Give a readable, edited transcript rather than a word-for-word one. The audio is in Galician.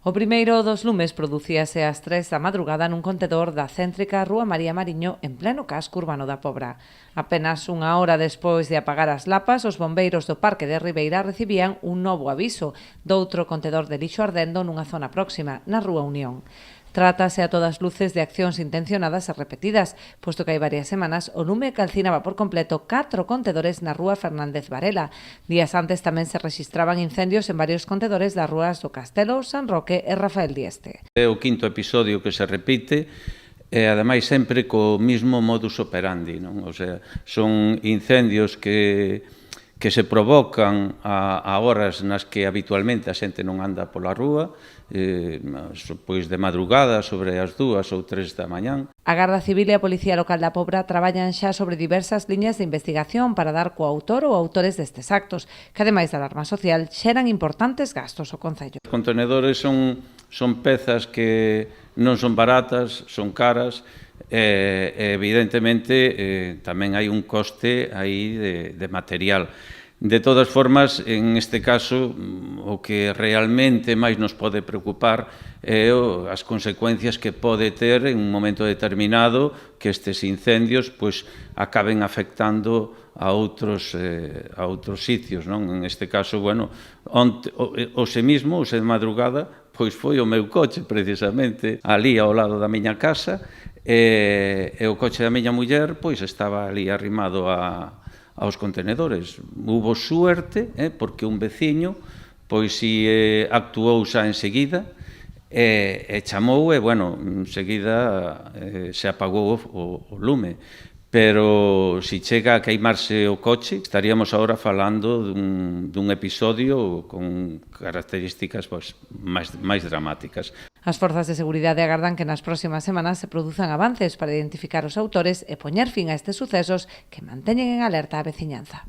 O primeiro dos lumes producíase ás 3 da madrugada nun contedor da céntrica Rúa María Mariño en pleno casco urbano da Pobra. Apenas unha hora despois de apagar as lapas, os bombeiros do Parque de Ribeira recibían un novo aviso doutro contedor de lixo ardendo nunha zona próxima, na Rúa Unión. Trátase a todas luces de accións intencionadas e repetidas, posto que hai varias semanas o lume calcinaba por completo 4 contedores na Rúa Fernández Varela. Días antes tamén se rexistraban incendios en varios contedores das rúas do Castelo, San Roque e Rafael Dieste. É o quinto episodio que se repite, e ademais sempre co mismo modus operandi, non? O sea, son incendios que se provocan a horas nas que habitualmente a xente non anda pola rúa, pois de madrugada, sobre as 2 ou 3 da mañán. A Garda Civil e a Policía Local da Pobra traballan xa sobre diversas liñas de investigación para dar co autor ou autores destes actos, que ademais da alarma social xeran importantes gastos ao Concello. Os contenedores son pezas que non son baratas, son caras, e evidentemente tamén hai un coste aí de material. De todas formas, en este caso, o que realmente máis nos pode preocupar é as consecuencias que pode ter en un momento determinado que estes incendios acaben afectando a outros sitios, non? En este caso, hoxe de madrugada, foi o meu coche, precisamente, ali ao lado da miña casa, e o coche da miña muller estaba ali arrimado aos contenedores. Hubo suerte, porque un veciño actuou xa enseguida e chamou, enseguida se apagou o lume. Pero se chega a queimarse o coche, estaríamos agora falando dun episodio con características máis dramáticas. As forzas de seguridade agardan que nas próximas semanas se produzan avances para identificar os autores e poñer fin a estes sucesos que manteñen en alerta a veciñanza.